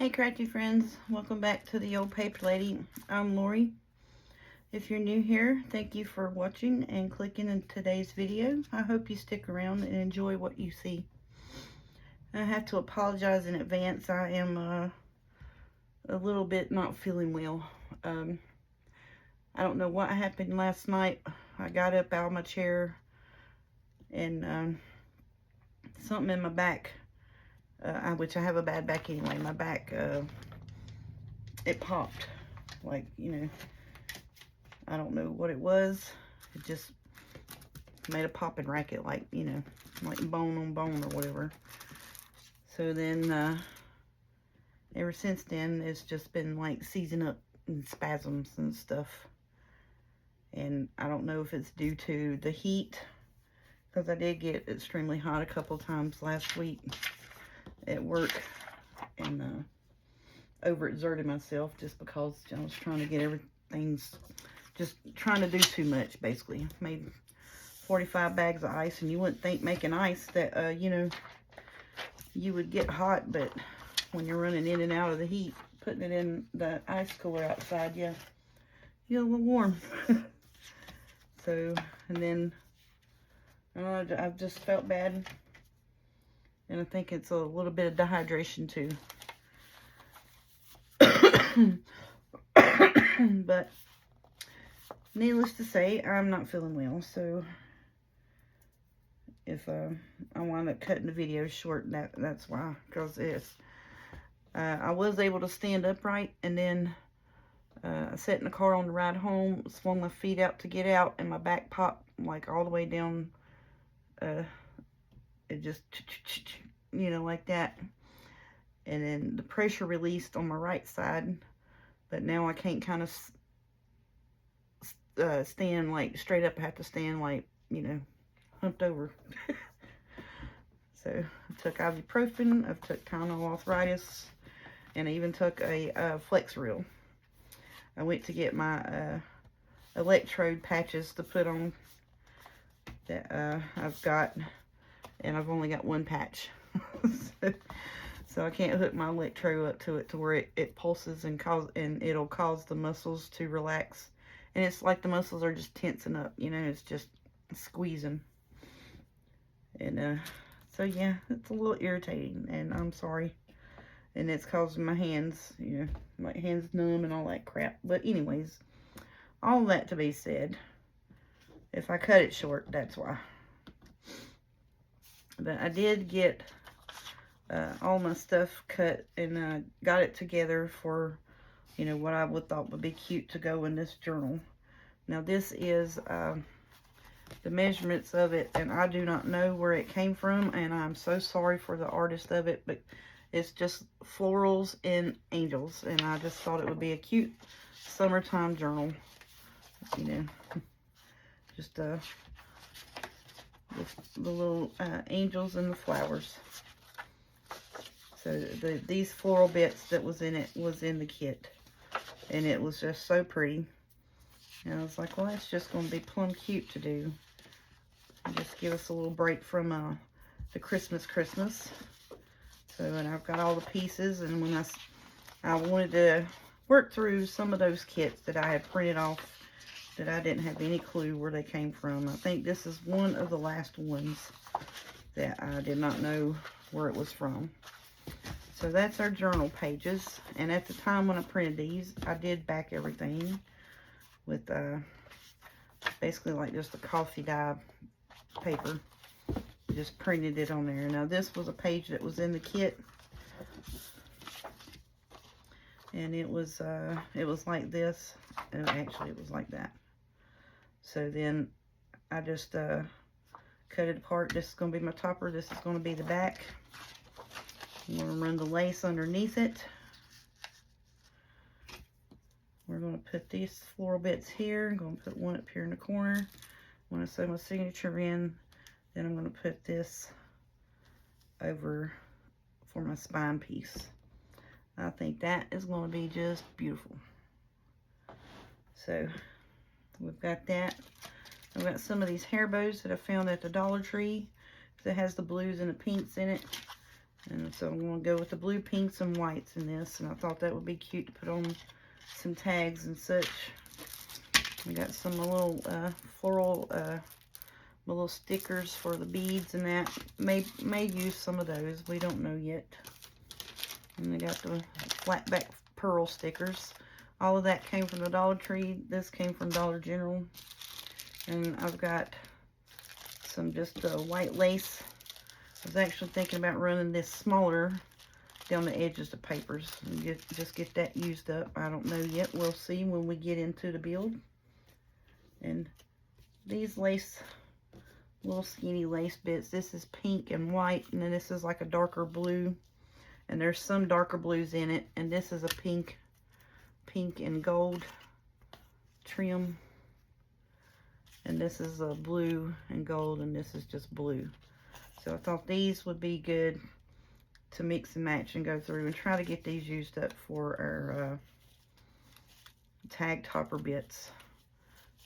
Hey crafty friends, welcome back to the old paper lady. I'm Lori. If you're new here, thank you for watching and clicking in today's video. I hope you stick around and enjoy what you see. I have to apologize in advance. I am a little bit not feeling well. I don't know what happened last night. I got up out of my chair and something in my back, which I have a bad back anyway. My back, it popped, like, I don't know what it was. It just made a popping racket, like, like bone on bone or whatever. So then, ever since then, it's just been like seizing up and spasms and stuff. And I don't know if it's due to the heat, because I did get extremely hot a couple times last week at work, and overexerted myself just because I was trying to get everything's just trying to do too much. Basically made 45 bags of ice, and you wouldn't think making ice that you would get hot, but when you're running in and out of the heat, putting it in the ice cooler outside, yeah, you get a little warm. So, and then I've just felt bad, and I think it's a little bit of dehydration too. But needless to say, I'm not feeling well, so if I wind up cutting the video short, that's why, because I was able to stand upright, and then I sat in the car on the ride home, swung my feet out to get out, and my back popped like all the way down. It just, like that. And then the pressure released on my right side, but now I can't kind of stand like straight up. I have to stand like, humped over. So I took ibuprofen, I've took Tylenol arthritis, and I even took a flex reel. I went to get my electrode patches to put on that I've got, and I've only got one patch. So I can't hook my electrode up to it to where it pulses and it'll cause the muscles to relax. And it's like the muscles are just tensing up, it's just squeezing. And so yeah, it's a little irritating, and I'm sorry. And it's causing my hands, my hands numb and all that crap. But anyways, all that to be said, if I cut it short, that's why. But I did get all my stuff cut, and got it together for, what I would thought would be cute to go in this journal. Now this is the measurements of it, and I do not know where it came from, and I'm so sorry for the artist of it, but it's just florals and angels, and I just thought it would be a cute summertime journal, just with the little angels and the flowers. So these floral bits that was in it was in the kit, and it was just so pretty. And I was like, well, that's just going to be plumb cute to do. And just give us a little break from the Christmas. So, and I've got all the pieces, and when I wanted to work through some of those kits that I had printed off that I didn't have any clue where they came from. I think this is one of the last ones that I did not know where it was from. So that's our journal pages, and at the time when I printed these, I did back everything with basically like just a coffee dye paper. Just printed it on there. Now this was a page that was in the kit, and it was like this, and actually it was like that. So then I just cut it apart. This is going to be my topper, this is going to be the back. I'm going to run the lace underneath it. We're going to put these floral bits here. I'm going to put one up here in the corner. I'm going to sew my signature in. Then I'm going to put this over for my spine piece. I think that is going to be just beautiful. So we've got that. I've got some of these hair bows that I found at the Dollar Tree. It has the blues and the pinks in it. And so I'm going to go with the blue, pinks, and whites in this. And I thought that would be cute to put on some tags and such. We got some little floral little stickers for the beads and that. May use some of those. We don't know yet. And we got the flat back pearl stickers. All of that came from the Dollar Tree. This came from Dollar General. And I've got some just white lace. I was actually thinking about running this smaller down the edges of papers and just get that used up. I don't know yet. We'll see when we get into the build. And these lace, little skinny lace bits, this is pink and white, and then this is like a darker blue, and there's some darker blues in it, and this is a pink and gold trim, and this is a blue and gold, and this is just blue. So I thought these would be good to mix and match and go through and try to get these used up for our tag topper bits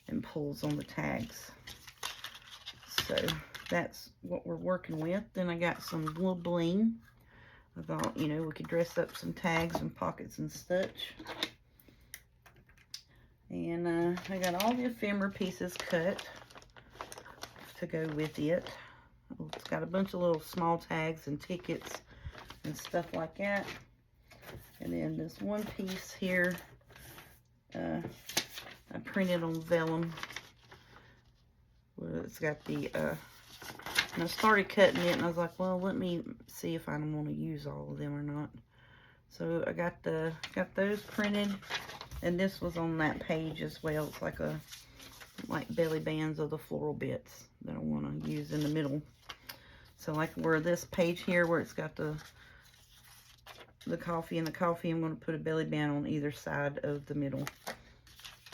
and pulls on the tags. So that's what we're working with. Then I got some little bling. I thought, you know, we could dress up some tags and pockets and such. And I got all the ephemera pieces cut to go with it. It's got a bunch of little small tags and tickets and stuff like that. And then this one piece here, I printed on vellum. Well, it's got the, and I started cutting it, and I was like, well, let me see if I want to use all of them or not. So I got those printed, and this was on that page as well. It's like belly bands of the floral bits that I want to use in the middle. So like where this page here, where it's got the coffee and the coffee, I'm going to put a belly band on either side of the middle.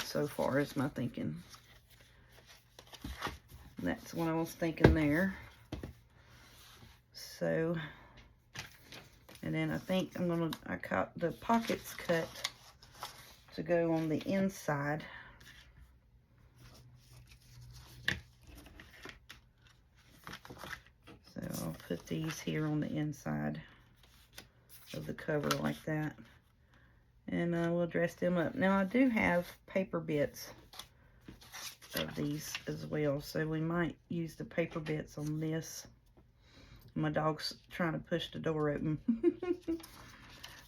So far is my thinking. That's what I was thinking there. So, and then I think I got the pockets cut to go on the inside. So I'll put these here on the inside of the cover like that. And we'll dress them up. Now I do have paper bits of these as well, so we might use the paper bits on this. My dog's trying to push the door open.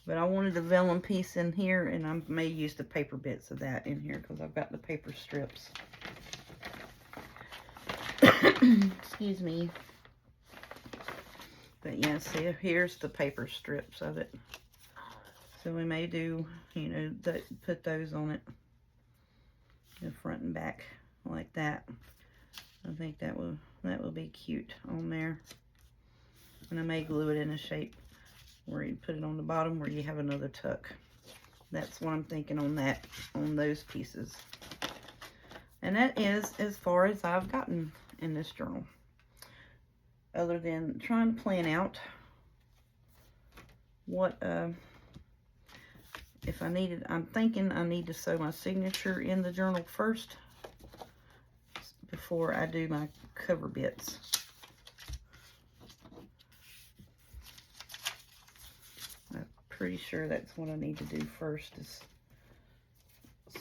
But I wanted the vellum piece in here, and I may use the paper bits of that in here because I've got the paper strips. Excuse me. But yeah, see, here's the paper strips of it. So we may do, you know, put those on it, the front and back like that. I think that will be cute on there. And I may glue it in a shape where you put it on the bottom where you have another tuck. That's what I'm thinking on those pieces. And that is as far as I've gotten in this journal. Other than trying to plan out what if I needed, I'm thinking I need to sew my signature in the journal first before I do my cover bits. I'm pretty sure that's what I need to do first, is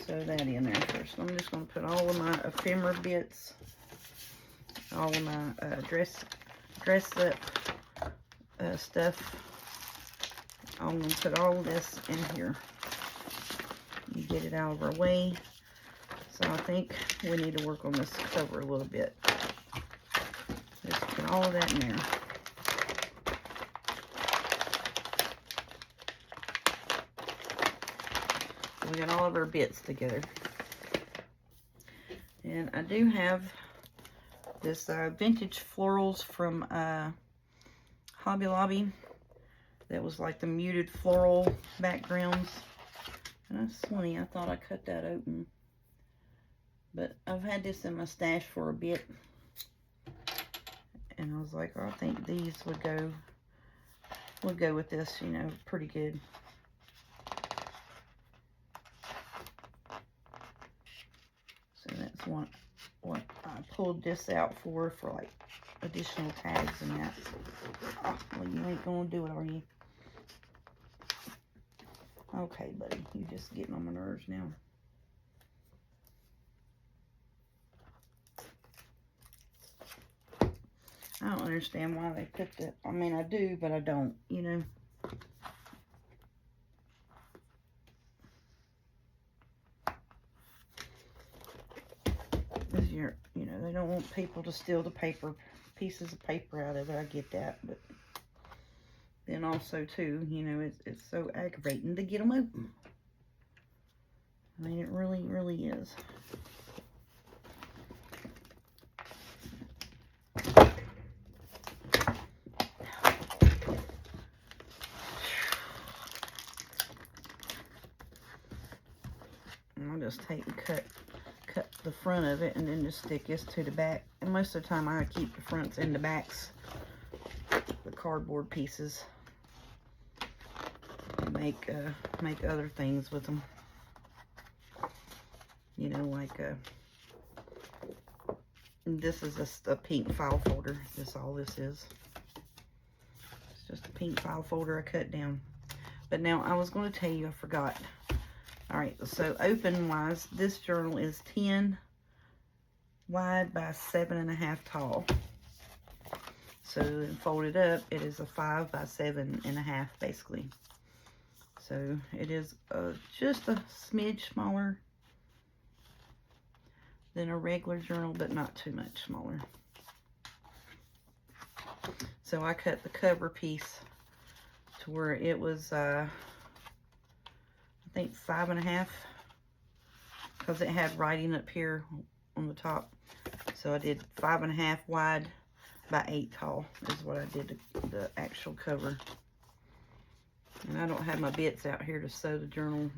sew that in there first. I'm just going to put all of my ephemera bits, all of my dress up stuff. I'm going to put all of this in here and get it out of our way. So I think we need to work on this cover a little bit. Just put all of that in there. So we got all of our bits together. And I do have this vintage florals from Hobby Lobby. That was like the muted floral backgrounds. And that's funny, I thought I cut that open. But I've had this in my stash for a bit. And I was like, oh, I think these would go with this, you know, pretty good. So that's what I pulled this out for like additional tags and that. Oh, well, you ain't gonna do it, are you? Okay, buddy, you just getting on my nerves now. I don't understand why they put that. I mean, I do, but I don't, you know. Because you know, they don't want people to steal the paper, pieces of paper out of it. I get that, but then also, too, you know, it's so aggravating to get them open. I mean, it really, really is. And I'll just take and cut the front of it and then just stick this to the back. And most of the time I keep the fronts and the backs, the cardboard pieces, and make other things with them. You know, like this is a pink file folder. That's all this is. It's just a pink file folder I cut down. But now I was going to tell you, I forgot. Alright, so open wise, this journal is 10 wide by 7.5 tall. So folded up, it is a 5 by 7.5 basically. So it is just a smidge smaller than a regular journal, but not too much smaller. So I cut the cover piece to where it was I think 5.5, because it had writing up here on the top. So I did 5.5 wide by 8 tall is what I did to the actual cover. And I don't have my bits out here to sew the journal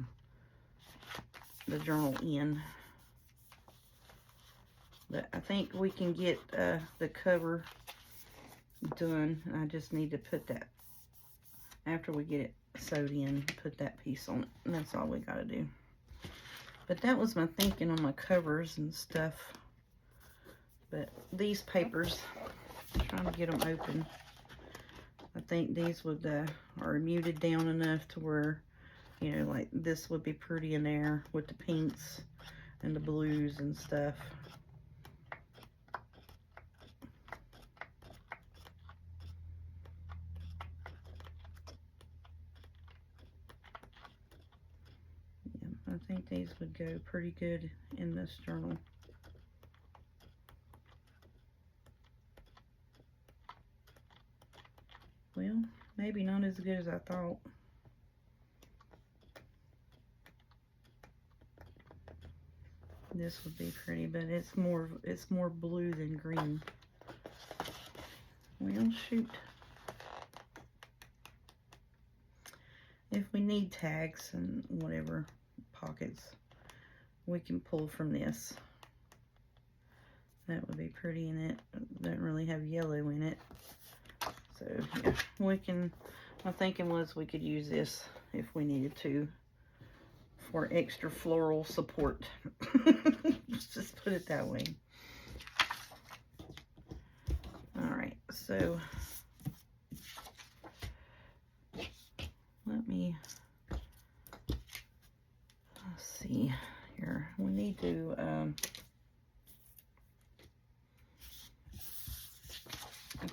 in. But I think we can get the cover done. I just need to put that, after we get it sewed in, put that piece on it. And that's all we got to do. But that was my thinking on my covers and stuff. But these papers, I'm trying to get them open. I think these would are muted down enough to where, you know, like this would be pretty in there with the pinks and the blues and stuff. Yeah, I think these would go pretty good in this journal. Well, maybe not as good as I thought. This would be pretty, but it's more blue than green. Well, shoot. If we need tags and whatever pockets, we can pull from this. That would be pretty in it. Doesn't really have yellow in it. So yeah, we can, my thinking was we could use this if we needed to for extra floral support. Let's just put it that way. Alright, so let me, let's see here. We need to, I'm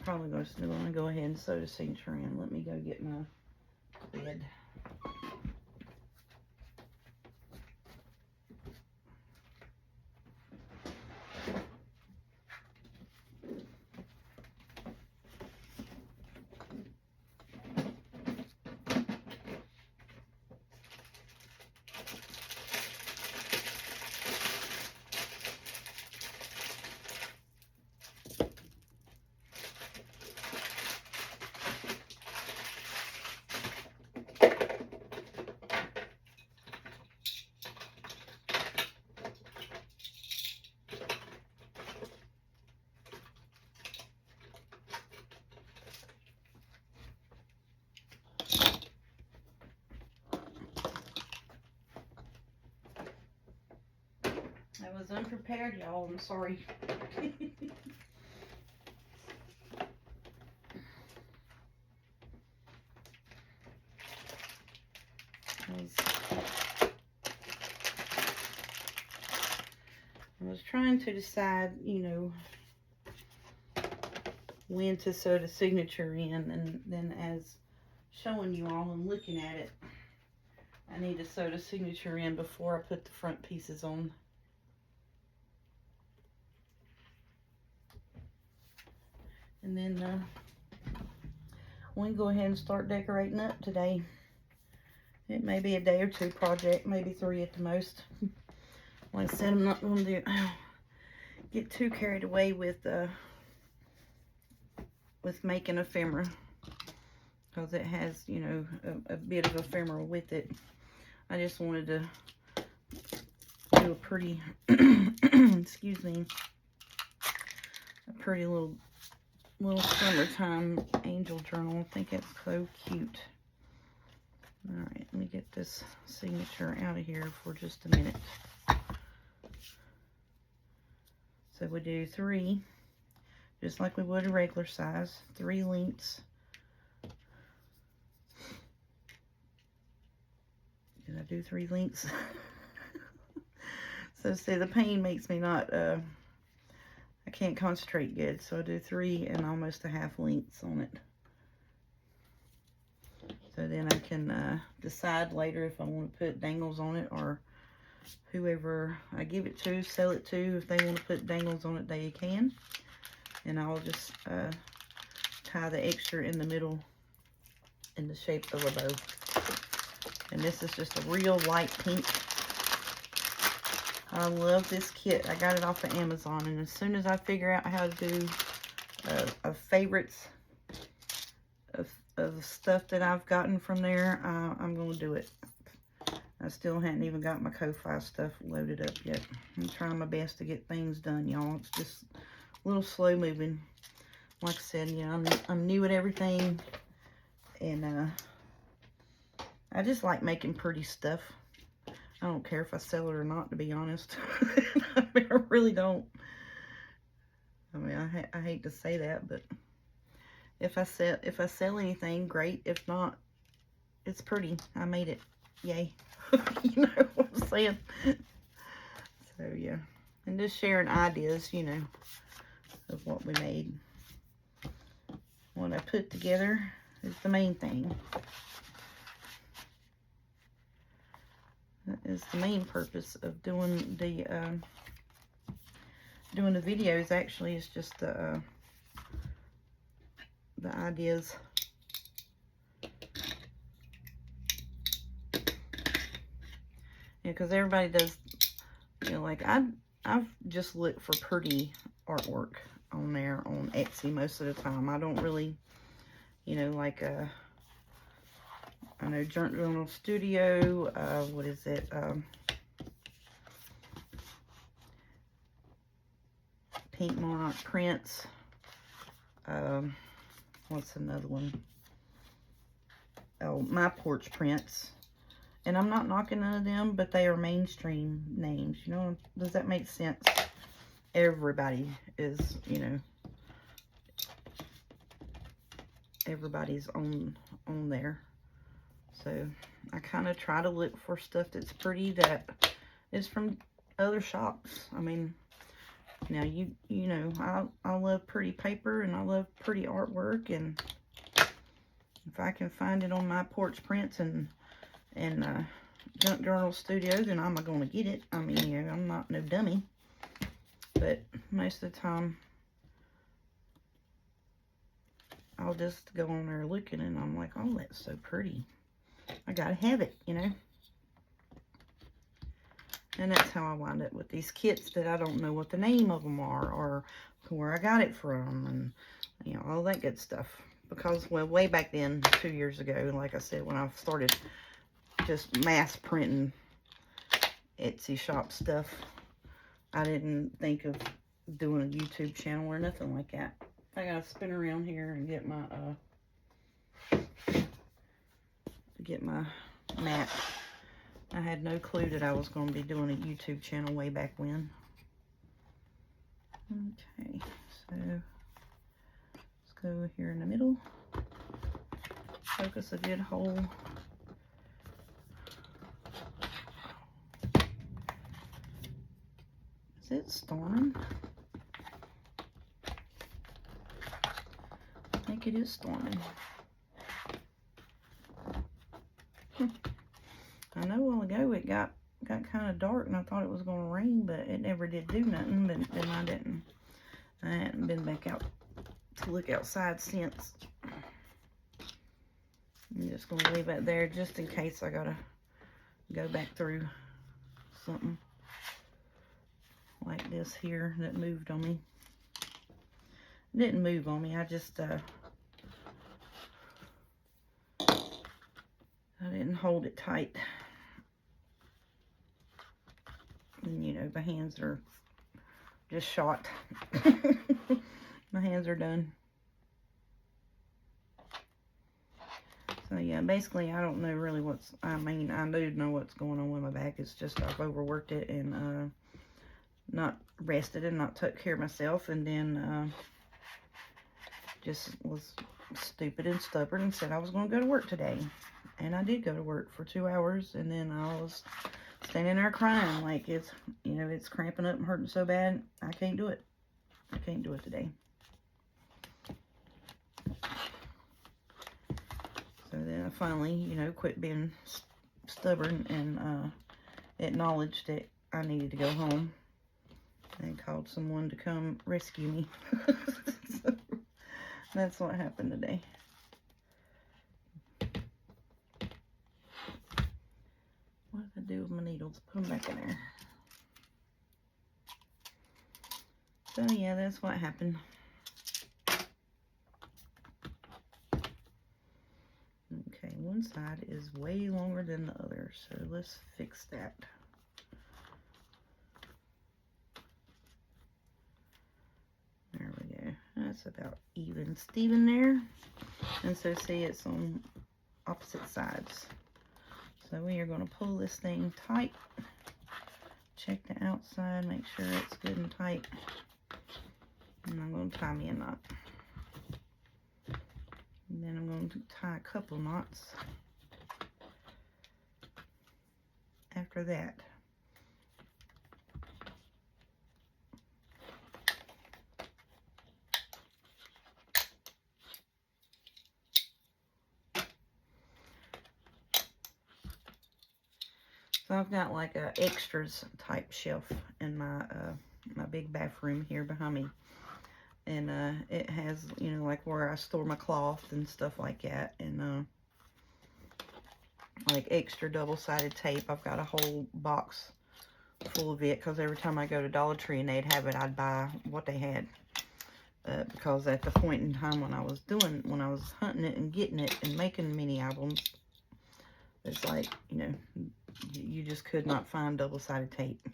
probably going to go ahead and sew the signature in. Let me go get my bed. I was unprepared, y'all. I'm sorry. I was trying to decide, you know, when to sew the signature in, and then as showing you all and looking at it, I need to sew the signature in before I put the front pieces on. And then we can go ahead and start decorating up today. It may be a day or two project, maybe 3 at the most. Like I said, I'm not going to get too carried away with making ephemera, because it has, you know, a bit of ephemera with it. I just wanted to do a pretty, excuse me, a pretty little summertime angel journal. I think it's so cute. All right, let me get this signature out of here for just a minute. So we do 3, just like we would a regular size, 3 lengths. Did I do 3 lengths? So see, the pain makes me not, I can't concentrate good. So I do 3 and almost a half lengths on it. So then I can decide later if I want to put dangles on it, or whoever I give it to, sell it to, if they want to put dangles on it, they can. And I'll just tie the extra in the middle in the shape of a bow. And this is just a real light pink. I love this kit. I got it off of Amazon, and as soon as I figure out how to do favorites of stuff that I've gotten from there, I'm going to do it. I still hadn't even got my Ko-Fi stuff loaded up yet. I'm trying my best to get things done, y'all. It's just a little slow moving. Like I said, you know, I'm new at everything, and I just like making pretty stuff. I don't care if I sell it or not, to be honest. I mean, I really don't. I mean, I hate to say that, but if I sell anything, great. If not, it's pretty. I made it. Yay. You know what I'm saying? So yeah, and just sharing ideas, you know, of what we made. What I put together is the main thing. That is the main purpose of doing the videos. Actually, is just the ideas. Yeah, because everybody does, you know, like I've just looked for pretty artwork on there on Etsy most of the time. I don't really, you know, like I know Journal Studio, what is it? Pink Monarch Prints. What's another one? Oh, My Porch Prints. And I'm not knocking none of them, but they are mainstream names. You know, does that make sense? Everybody is, you know, everybody's on there. So I kind of try to look for stuff that's pretty, that is from other shops. I mean, now you know, I love pretty paper and I love pretty artwork, and if I can find it on My Porch Prints and Junk Journal Studio, then I'm going to get it. I mean, you know, I'm not no dummy, but most of the time I'll just go on there looking, and I'm like, oh, that's so pretty. I gotta have it, you know. And that's how I wind up with these kits that I don't know what the name of them are, or where I got it from, and, you know, all that good stuff. Because, well, way back then, 2 years ago, like I said, when I started just mass printing Etsy shop stuff, I didn't think of doing a YouTube channel or nothing like that. I gotta spin around here and get my mat. I had no clue that I was going to be doing a YouTube channel way back when. Okay, so let's go here in the middle. Focus a good hole. Is it storming? I think it is storming. I know a while ago it got kind of dark and I thought it was going to rain, but it never did do nothing. But then I hadn't been back out to look outside since. I'm just going to leave it there just in case I got to go back through something like this here that moved on me. It didn't move on me, I just I didn't hold it tight. And you know, my hands are just shot. My hands are done. So yeah, basically I don't know really I do know what's going on with my back. It's just I've overworked it and not rested and not took care of myself, and then just was stupid and stubborn and said I was going to go to work today. And I did go to work for 2 hours, and then I was standing there crying like it's, you know, it's cramping up and hurting so bad. I can't do it. I can't do it today. So then I finally, you know, quit being stubborn and acknowledged that I needed to go home and called someone to come rescue me. So that's what happened today. What did I do with my needles? Put them back in there. So yeah, that's what happened. Okay, one side is way longer than the other, so let's fix that. There we go. That's about even Steven there. And so see, it's on opposite sides. So we are going to pull this thing tight. Check the outside, make sure it's good and tight. And I'm going to tie me a knot. And then I'm going to tie a couple knots after that. So I've got like a extras type shelf in my my big bathroom here behind me. And it has, you know, like where I store my cloth and stuff like that. And like extra double-sided tape. I've got a whole box full of it, because every time I go to Dollar Tree and they'd have it, I'd buy what they had. Because at the point in time when I was hunting it and getting it and making mini albums, it's like, you know, you just could not find double-sided tape.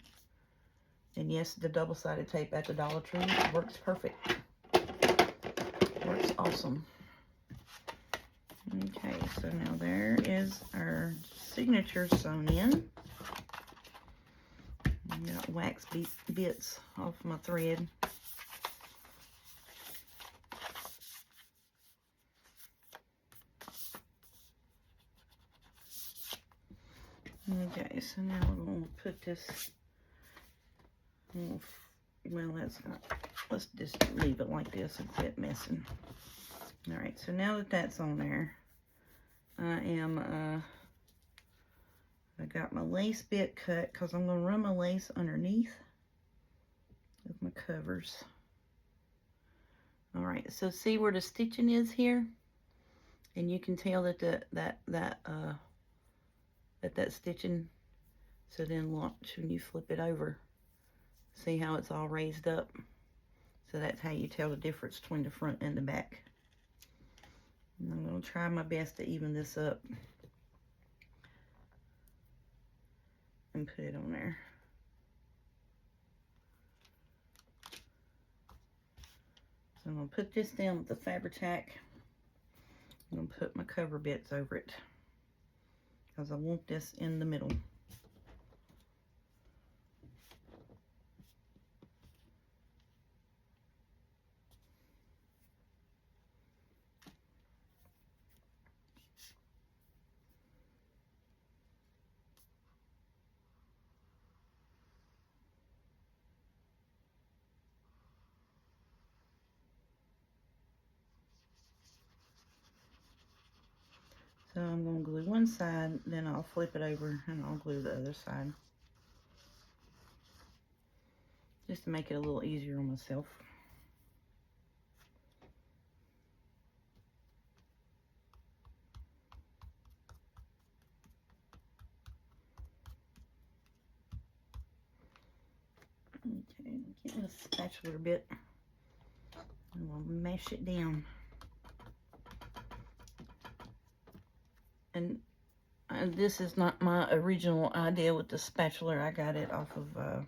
And yes, the double-sided tape at the Dollar Tree works perfect. Works awesome. Okay, so now there is our signature sewn in. I got wax bits off my thread. Okay, so now we're going to put this, well, that's not, let's just leave it like this and quit messing. Alright, so now that that's on there, I got my lace bit cut, because I'm going to run my lace underneath with my covers. Alright, so see where the stitching is here? And you can tell that that stitching, so then watch when you flip it over. See how it's all raised up? So that's how you tell the difference between the front and the back. And I'm going to try my best to even this up and put it on there. So I'm going to put this down with the fabric tack. I'm going to put my cover bits over it, because I want this in the middle. So I'm going to glue one side, then I'll flip it over and I'll glue the other side. Just to make it a little easier on myself. Okay, get my spatula a bit. And we'll mash it down. And this is not my original idea with the spatula. I got it off of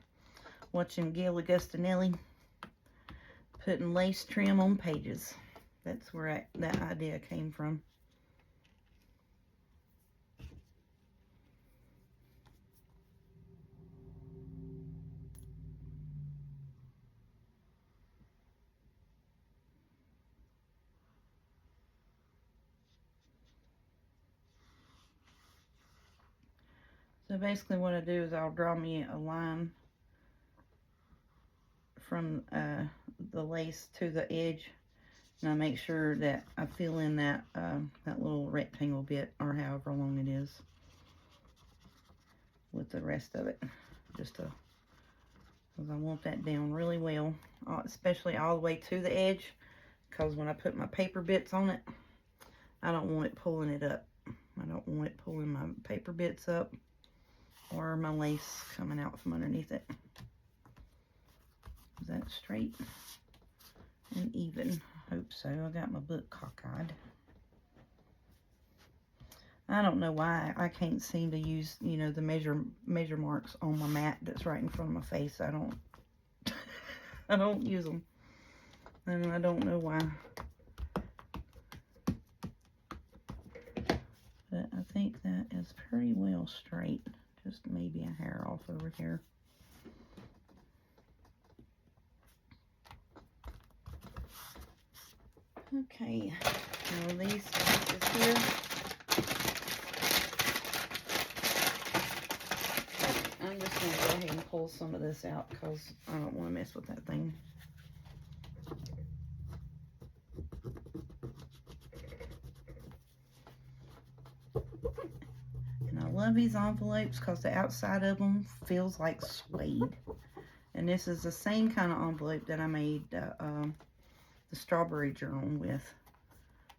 watching Gail Augustinelli putting lace trim on pages. That's where that idea came from. So basically what I do is I'll draw me a line from the lace to the edge, and I make sure that I fill in that that little rectangle bit, or however long it is, with the rest of it, just to, because I want that down really well, especially all the way to the edge, because when I put my paper bits on it, I don't want it pulling it up. I don't want it pulling my paper bits up or my lace coming out from underneath it. Is that straight and even? I hope so. I got my book cockeyed. I don't know why I can't seem to use, you know, the measure marks on my mat that's right in front of my face. I don't I don't use them, and I don't know why. But I think that is pretty well straight. Just maybe a hair off over here. Okay, now these pieces here, I'm just going to go ahead and pull some of this out because I don't want to mess with that thing. And I love these envelopes because the outside of them feels like suede. And this is the same kind of envelope that I made the strawberry journal with,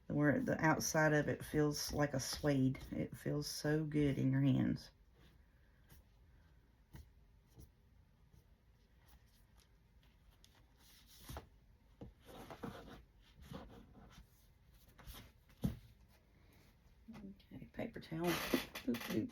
where the outside of it feels like a suede. It feels so good in your hands. Okay, paper towel. Oop, oop.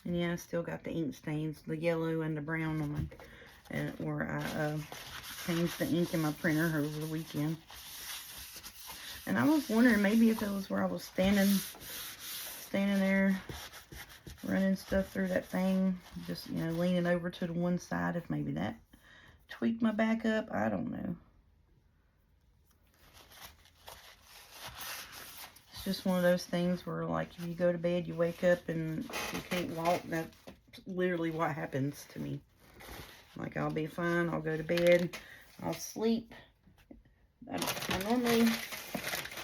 And yeah, I still got the ink stains, the yellow and the brown on my, where I changed the ink in my printer over the weekend. And I was wondering maybe if it was where I was standing there running stuff through that thing, just, you know, leaning over to the one side, if maybe that tweaked my back up. I don't know. It's just one of those things where, like, if you go to bed, you wake up and you can't walk. That's literally what happens to me. Like, I'll be fine. I'll go to bed. I'll sleep. I normally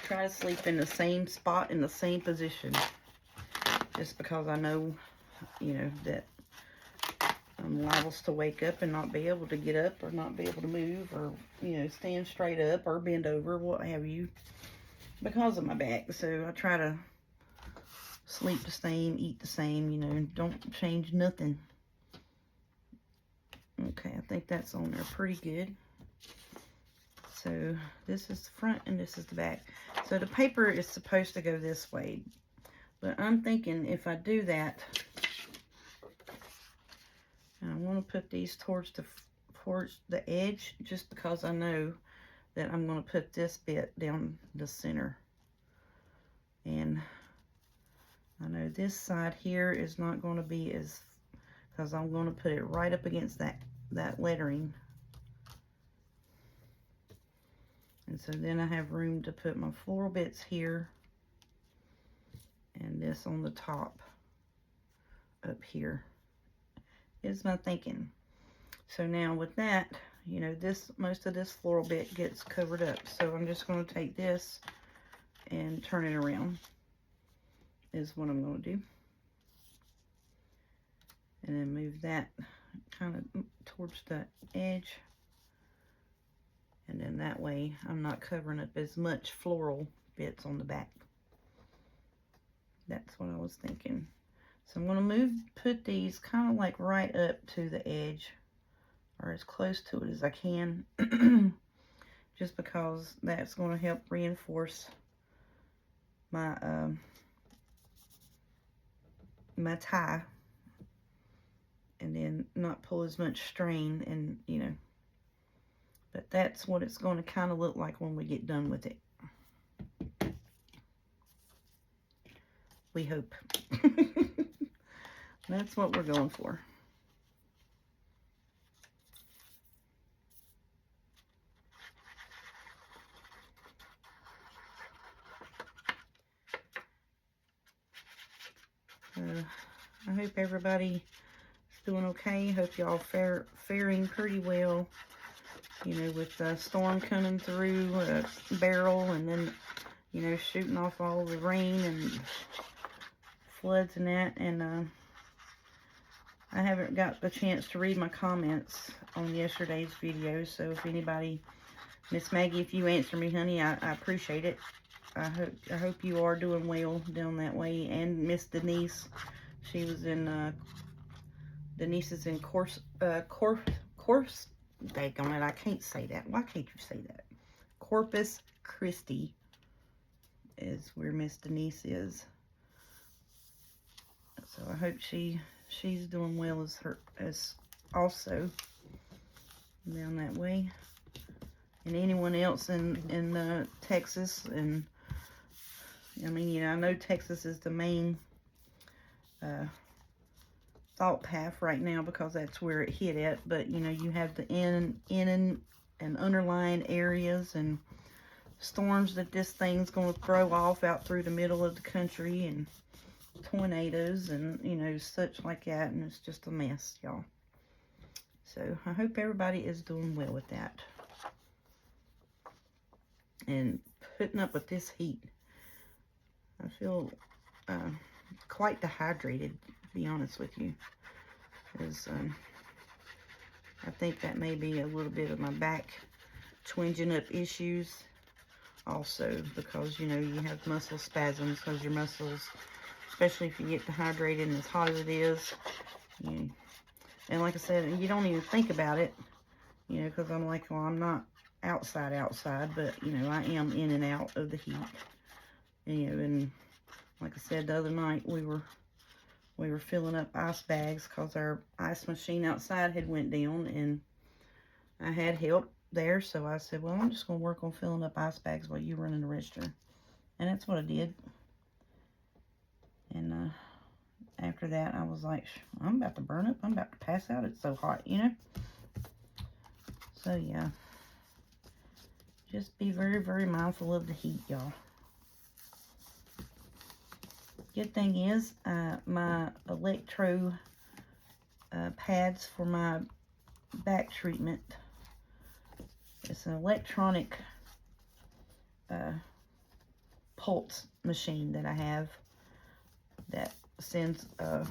try to sleep in the same spot, in the same position. Just because I know, you know, that I'm liable to wake up and not be able to get up or not be able to move or, you know, stand straight up or bend over, what have you, because of my back. So I try to sleep the same, eat the same, you know, don't change nothing. Okay, I think that's on there pretty good. So this is the front and this is the back. So the paper is supposed to go this way, but I'm thinking if I do that, and I want to put these towards the edge, just because I know that I'm going to put this bit down the center. And I know this side here is not going to be as, because I'm going to put it right up against that lettering. And so then I have room to put my floral bits here and this on the top up here, is my thinking. So now with that, you know, most of this floral bit gets covered up. So I'm just going to take this and turn it around is what I'm going to do. And then move that kind of towards the edge. And then that way I'm not covering up as much floral bits on the back. That's what I was thinking. So I'm going to put these kind of like right up to the edge, or as close to it as I can, just because that's going to help reinforce my my tie, and then not pull as much strain, and you know, but that's what it's going to kind of look like when we get done with it. We hope. That's what we're going for. I hope everybody is doing okay. Hope y'all faring pretty well. You know, with the storm coming through a barrel, and then, you know, shooting off all the rain and floods and that. And I haven't got the chance to read my comments on yesterday's video, so if anybody, Miss Maggie, if you answer me, honey, I appreciate it. I hope you are doing well down that way. And Miss Denise, she was in Denise is in course daggone it, I can't say that. Why can't you say that? Corpus Christi is where Miss Denise is. So I hope she's doing well as also down that way. And anyone else in Texas, and I mean, you know, I know Texas is the main thought path right now because that's where it hit at, but you know, you have the in and underlying areas and storms that this thing's going to throw off out through the middle of the country, and tornadoes and, you know, such like that, and it's just a mess, y'all. So I hope everybody is doing well with that and putting up with this heat. I feel quite dehydrated, to be honest with you, because I think that may be a little bit of my back twinging up issues also, because, you know, you have muscle spasms because your muscles, especially if you get dehydrated and as hot as it is, and like I said, you don't even think about it, you know, because I'm like, well, I'm not outside, but, you know, I am in and out of the heat, you know. And like I said, the other night we were filling up ice bags because our ice machine outside had went down, and I had help there, so I said, well, I'm just going to work on filling up ice bags while you run in the restroom. And that's what I did. And after that, I was like, I'm about to burn up. I'm about to pass out. It's so hot, you know? So, yeah. Just be very, very mindful of the heat, y'all. Good thing is, my electro pads for my back treatment, it's an electronic pulse machine that I have that sends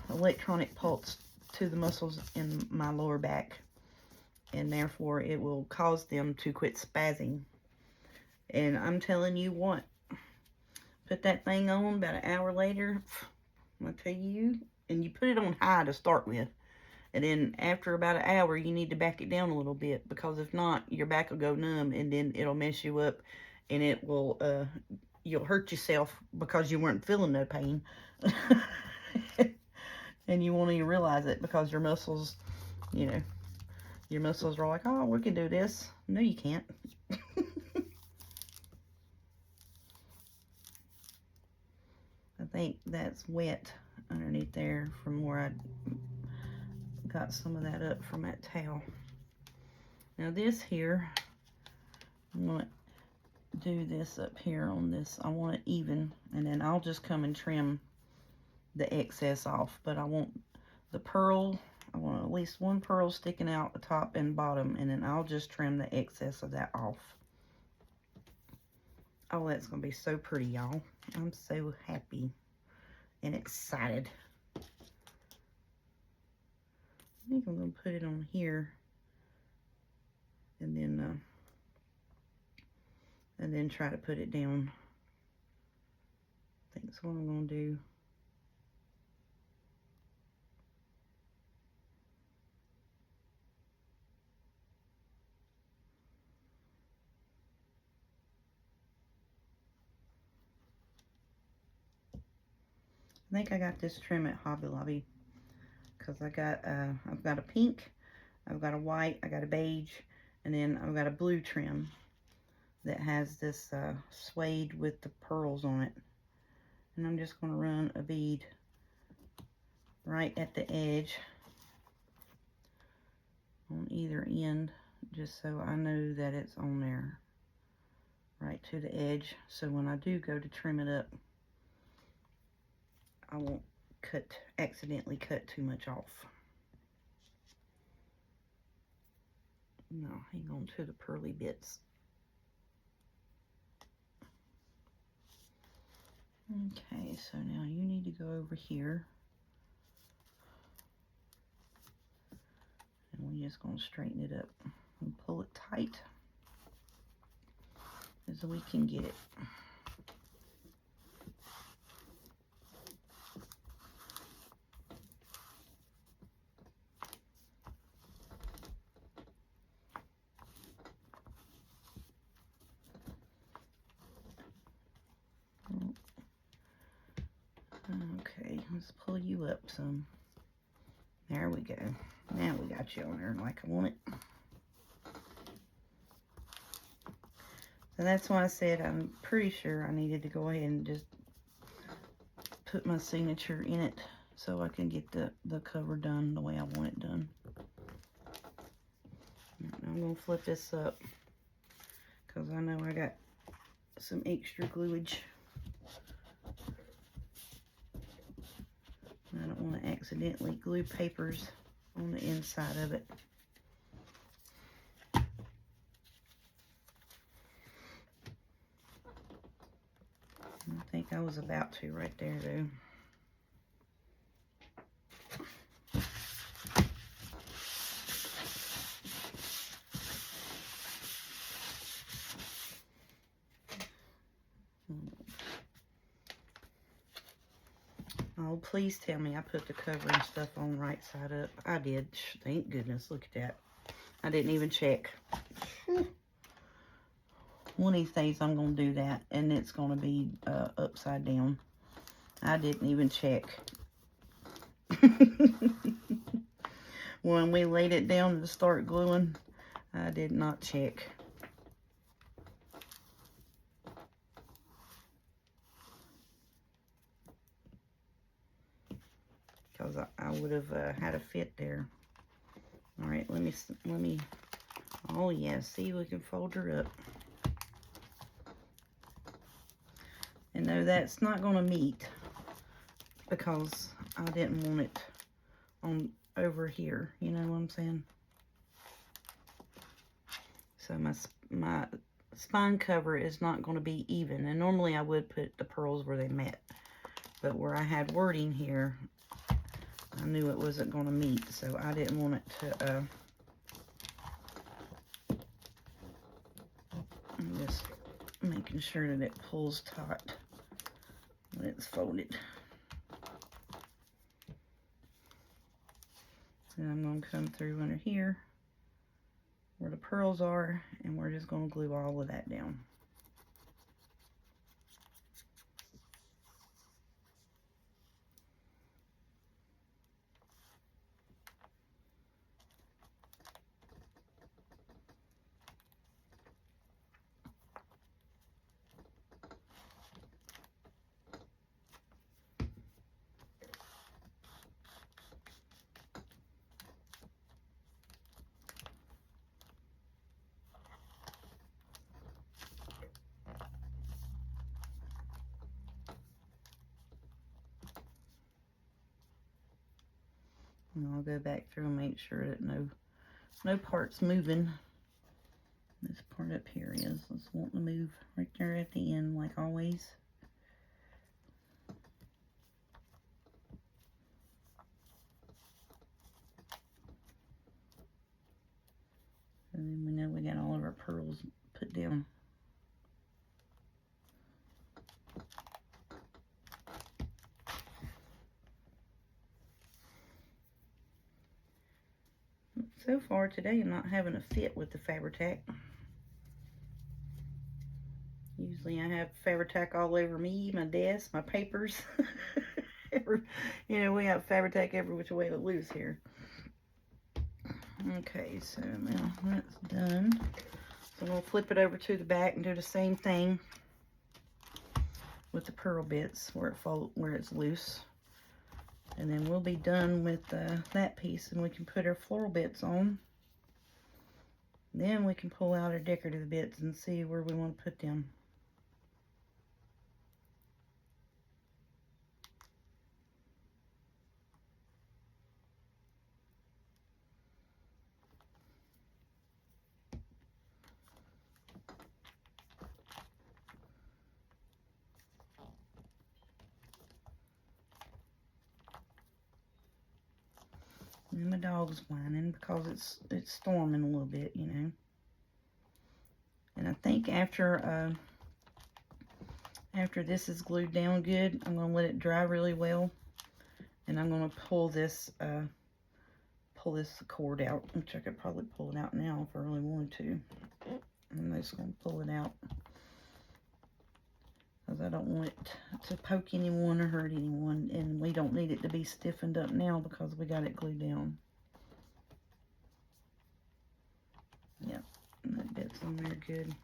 electronic pulse to the muscles in my lower back, and therefore it will cause them to quit spazzing. And I'm telling you what, put that thing on, about an hour later, I tell you, and you put it on high to start with, and then after about an hour you need to back it down a little bit, because if not, your back will go numb, and then it'll mess you up, and it will you'll hurt yourself because you weren't feeling no pain. And you won't even realize it, because your muscles, you know, your muscles are like, oh, we can do this. No, you can't. I think that's wet underneath there from where I got some of that up from that towel. Now this here, I'm going to do this up here on this. I want it even, and then I'll just come and trim the excess off. But I want the pearl I want at least one pearl sticking out the top and bottom, and then I'll just trim the excess of that off. Oh, that's going to be so pretty, y'all. I'm so happy and excited. I think I'm going to put it on here, and then try to put it down. I think that's what I'm going to do. I think I got this trim at Hobby Lobby, because I've got a pink, I've got a white, I got a beige, and then I've got a blue trim that has this suede with the pearls on it. And I'm just going to run a bead right at the edge on either end, just so I know that it's on there, right to the edge, so when I do go to trim it up, I won't accidentally cut too much off. No, hang on to the pearly bits. Okay, so now you need to go over here, and we're just going to straighten it up and pull it tight as we can get it. Okay, let's pull you up some. There we go. Now we got you on there like I want it. So that's why I said I'm pretty sure I needed to go ahead and just put my signature in it so I can get the cover done the way I want it done. I'm going to flip this up because I know I got some extra gluage. I don't want to accidentally glue papers on the inside of it. I think I was about to right there, though. Oh, please tell me I put the cover and stuff on right side up. I did. Thank goodness. Look at that. I didn't even check. One of these days I'm going to do that, and it's going to be upside down. I didn't even check. When we laid it down to start gluing, I did not check. Because I would have had a fit there. All right, let me, oh yeah, see, we can fold her up. And no, that's not going to meet because I didn't want it on over here. You know what I'm saying? So my spine cover is not going to be even. And normally I would put the pearls where they met. But where I had wording here, I knew it wasn't going to meet. So I didn't want it to... I'm just making sure that it pulls taut when it's folded. And I'm going to come through under here where the pearls are, and we're just going to glue all of that down. And I'll go back through and make sure that no part's moving. This part up here is. Let's want to move right there at the end, like always. And then we know we got all of our pearls put down. So far today, I'm not having a fit with the Fabri-Tac. Usually I have Fabri-Tac all over me, my desk, my papers. You know, we have Fabri-Tac every which way but loose here. Okay, so now that's done. So we'll flip it over to the back and do the same thing with the pearl bits where it's loose. And then we'll be done with that piece, and we can put our floral bits on. Then we can pull out our decorative bits and see where we want to put them. And my dog's whining because it's storming a little bit, you know. And I think after this is glued down good, I'm gonna let it dry really well, and I'm gonna pull this cord out, which I could probably pull it out now if I really wanted to. I'm just gonna pull it out because I don't want it to poke anyone or hurt anyone, and we don't need it to be stiffened up now because we got it glued down. Yep, and that bit's on there good.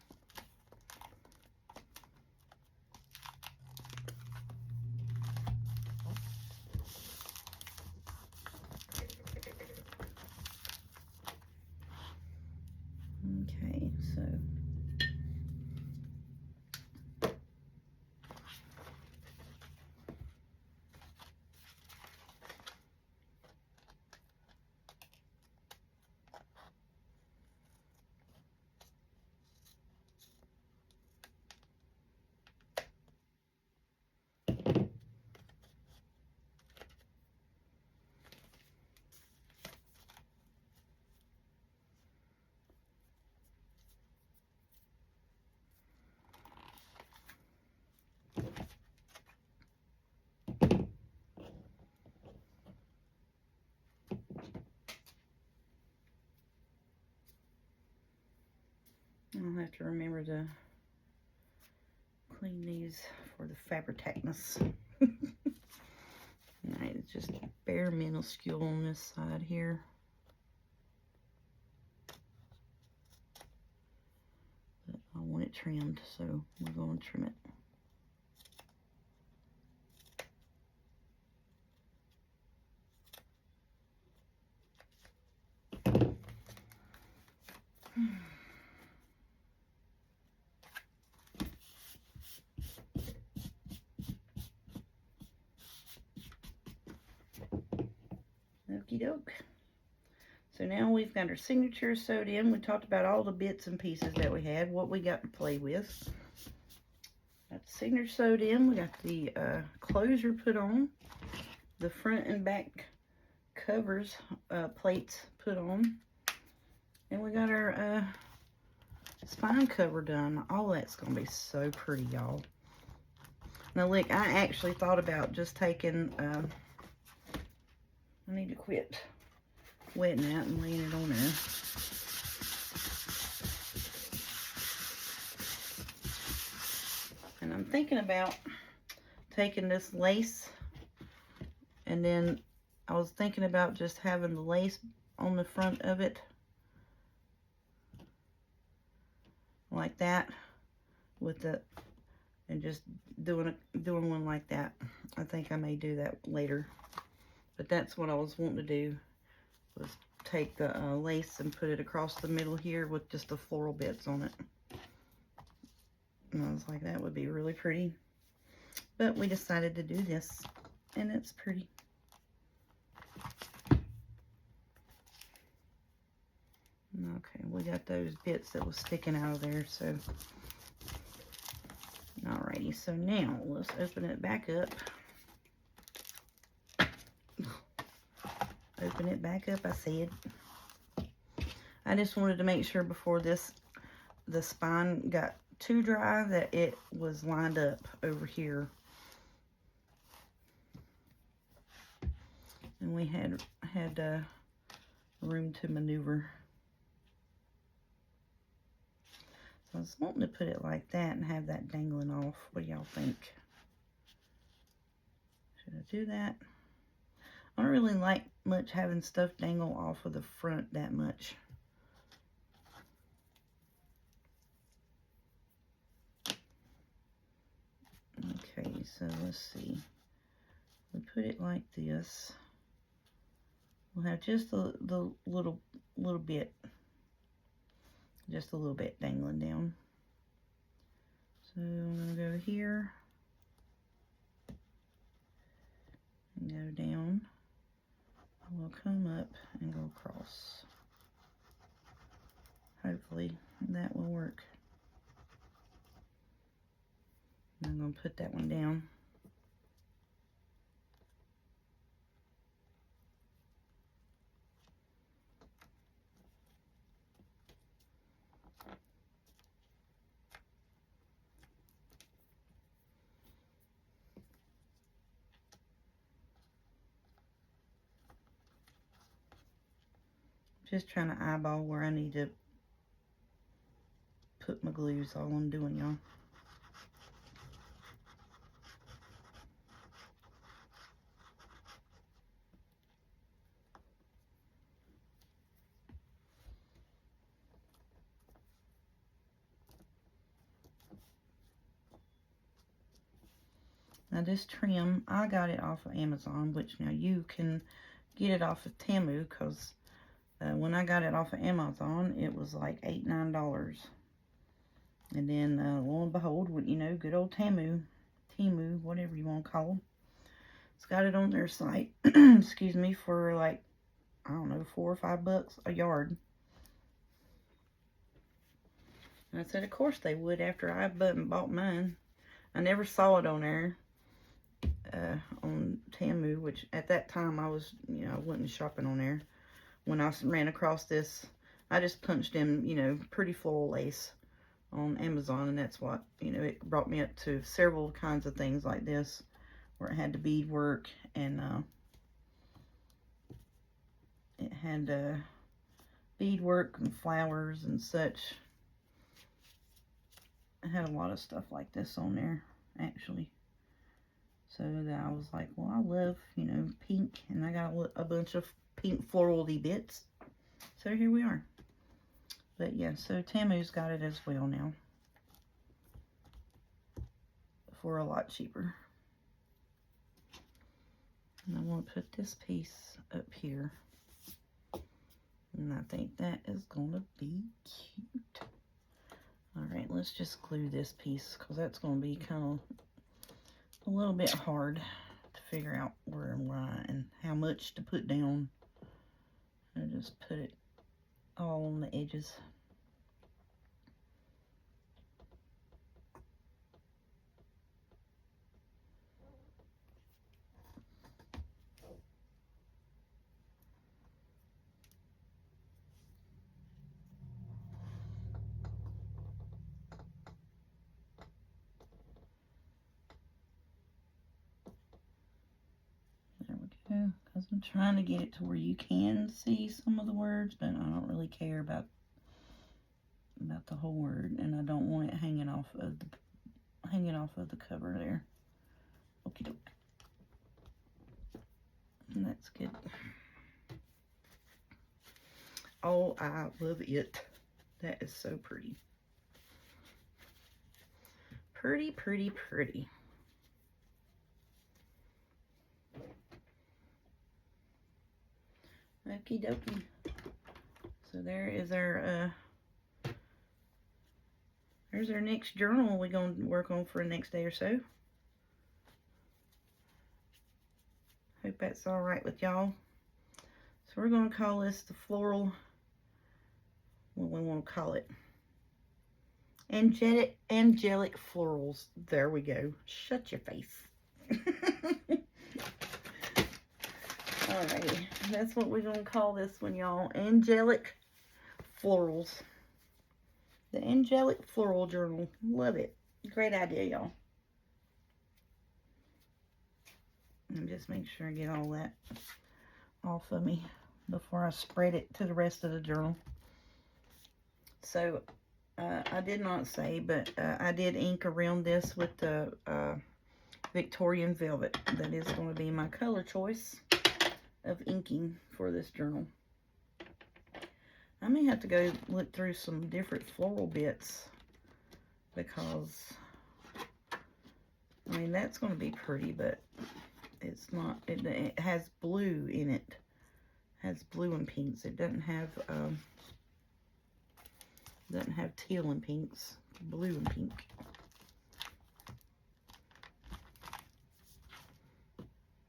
Okay, so I'll have to remember to clean these for the Fabri-Tacness. Alright, it's just bare minuscule on this side here. But I want it trimmed, so we're going to trim it. Okie doke. So now we've got our signature sewed in. We talked about all the bits and pieces that we had, what we got to play with. Got the signature sewed in. We got the closure put on. The front and back covers, plates put on. And we got our spine cover done. All that's going to be so pretty, y'all. Now look, I actually thought about just taking... I need to quit wetting that and laying it on there. And I'm thinking about taking this lace, and then I was thinking about just having the lace on the front of it like that with the, and just doing one like that. I think I may do that later. But that's what I was wanting to do, was take the lace and put it across the middle here with just the floral bits on it. And I was like, that would be really pretty. But we decided to do this, and it's pretty. those bits that was sticking out of there. So, alrighty, so now let's open it back up. Open it back up, I said. I just wanted to make sure before the spine got too dry that it was lined up over here. And we had room to maneuver. So I was wanting to put it like that and have that dangling off. What do y'all think? Should I do that? I don't really like much having stuff dangle off of the front that much. Okay, so let's see. We put it like this. We'll have just the little bit, just a little bit dangling down. So I'm gonna go here and go down. We'll come up and go across. Hopefully that will work. I'm going to put that one down. Just trying to eyeball where I need to put my glue, is all I'm doing, y'all. Now this trim, I got it off of Amazon, which now you can get it off of Temu, because when I got it off of Amazon, it was like $8, $9. And then, lo and behold, you know, good old Temu, whatever you want to call them. It's got it on their site, excuse me, for like, I don't know, $4 or $5 a yard. And I said, of course they would after I bought mine. I never saw it on there, on Temu, which at that time I was, you know, I wasn't shopping on there. When I ran across this, I just punched in, you know, pretty floral lace on Amazon, and that's what, you know, it brought me up to several kinds of things like this, where it had the bead work, and it had bead work and flowers and such. It had a lot of stuff like this on there, actually. So that I was like, well, I love, you know, pink, and I got a bunch of pink floral-y bits. So here we are. But yeah, so Temu's got it as well now, for a lot cheaper. And I want to put this piece up here. And I think that is going to be cute. Alright, let's just glue this piece, because that's going to be kind of a little bit hard to figure out where and why and how much to put down. I just put it all on the edges. Because I'm trying to get it to where you can see some of the words, but I don't really care about the whole word, and I don't want it hanging off of the cover there. Okie doke. And that's good. Oh, I love it. That is so pretty. Pretty, pretty, pretty. Okie dokie. So there is our there's our next journal we're going to work on for the next day or so. Hope that's alright with y'all. So we're going to call this the floral what we want to call it. Angelic florals. There we go. Shut your face. Alrighty, that's what we're going to call this one, y'all. Angelic florals. The Angelic Floral Journal. Love it. Great idea, y'all. And just make sure I get all that off of me before I spread it to the rest of the journal. So, I did not say, but I did ink around this with the Victorian Velvet. That is going to be my color choice of inking for this journal. I may have to go look through some different floral bits because, I mean, that's going to be pretty, but it's not, it has blue in it. It has blue and pinks. It doesn't have teal and pinks, blue and pink.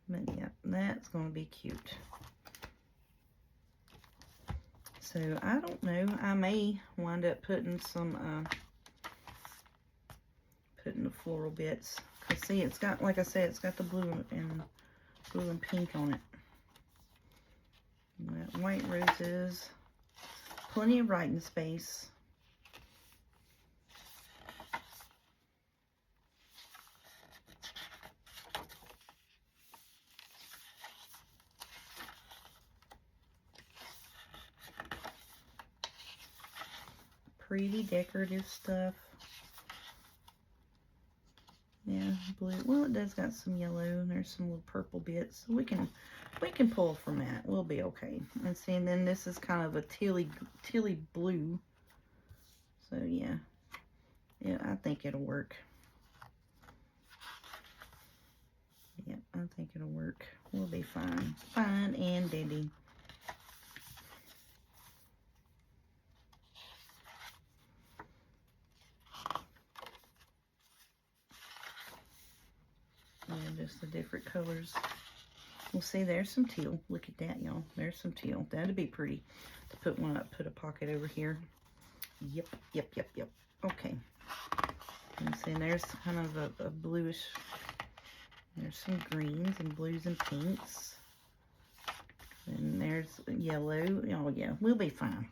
But yeah, that's going to be cute. So I don't know, I may wind up putting some, putting the floral bits. Cause see, it's got, like I said, it's got the blue and pink on it. White roses, plenty of writing space. Pretty decorative stuff. Yeah, blue. Well, it does got some yellow, and there's some little purple bits. So we can pull from that. We'll be okay. And see, and then this is kind of a tealy blue. So yeah, I think it'll work. Yeah, I think it'll work. We'll be fine, fine and dandy. And just the different colors. We'll see, there's some teal. Look at that, y'all. There's some teal. That'd be pretty to put one up, put a pocket over here. Yep. Okay. And see, there's kind of a bluish. There's some greens and blues and pinks. And there's yellow. Oh, yeah. We'll be fine.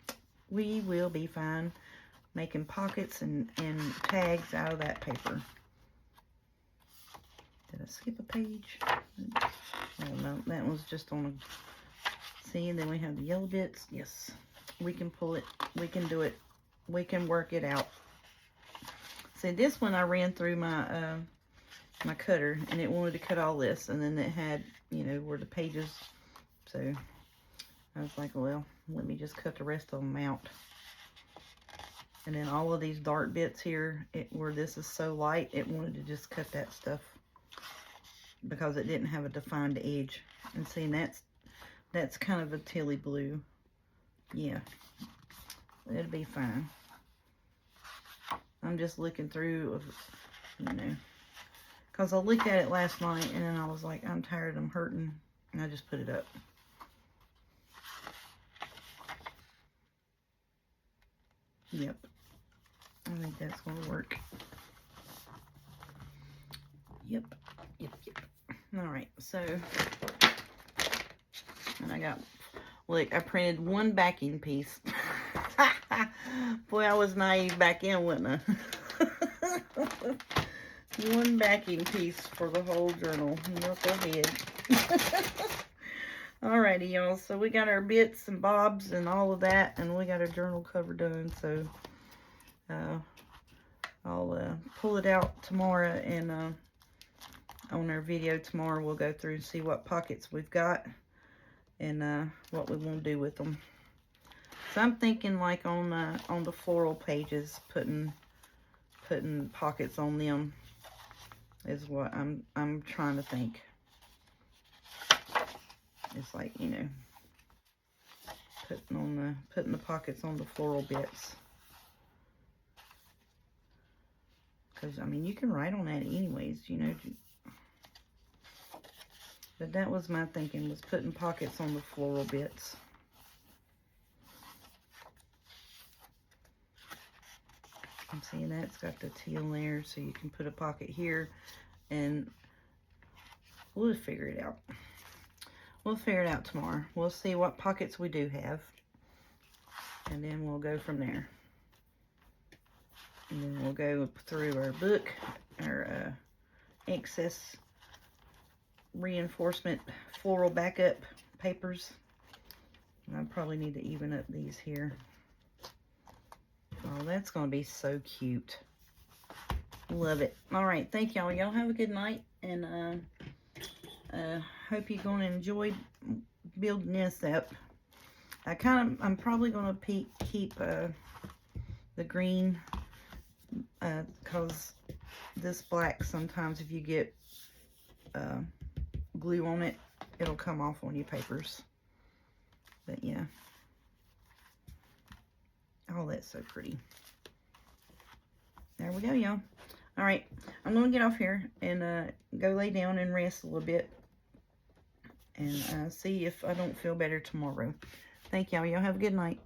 We will be fine making pockets and tags out of that paper. Did I skip a page? Oh, no. That was just on a... See, and then we have the yellow bits. Yes. We can pull it. We can do it. We can work it out. See, this one I ran through my my cutter, and it wanted to cut all this, and then it had, you know, where the pages. So I was like, well, let me just cut the rest of them out. And then all of these dark bits here, where this is so light, it wanted to just cut that stuff because it didn't have a defined edge. And see, that's kind of a tealy blue. Yeah, it'll be fine. I'm just looking through, you know, because I looked at it last night and then I was like, I'm tired, I'm hurting, and I just put it up. Yep, I think that's going to work. Yep. All right, so, and I got, look, I printed one backing piece. Boy, I was naive back in, wasn't I? One backing piece for the whole journal. Look ahead. Alrighty, y'all. So we got our bits and bobs and all of that, and we got our journal cover done. So I'll pull it out tomorrow, and on our video tomorrow we'll go through and see what pockets we've got and what we want to do with them. So I'm thinking like on the floral pages, putting pockets on them is what I'm trying to think. It's like, you know, putting the pockets on the floral bits. Because I mean, you can write on that anyways, you know. But that was my thinking, was putting pockets on the floral bits. I'm seeing that it's got the teal there, so you can put a pocket here, and we'll figure it out. We'll figure it out tomorrow. We'll see what pockets we do have, and then we'll go from there. And then we'll go through our book, our excess reinforcement floral backup papers. And I probably need to even up these here. Oh, that's going to be so cute. Love it. All right, thank y'all. Y'all have a good night, and hope you're going to enjoy building this up. I'm probably going to keep the green, because this black, sometimes if you get glue on it, it'll come off on your papers. But yeah. Oh, that's so pretty. There we go, y'all. All right, I'm going to get off here and go lay down and rest a little bit, and see if I don't feel better tomorrow. Thank y'all. Y'all have a good night.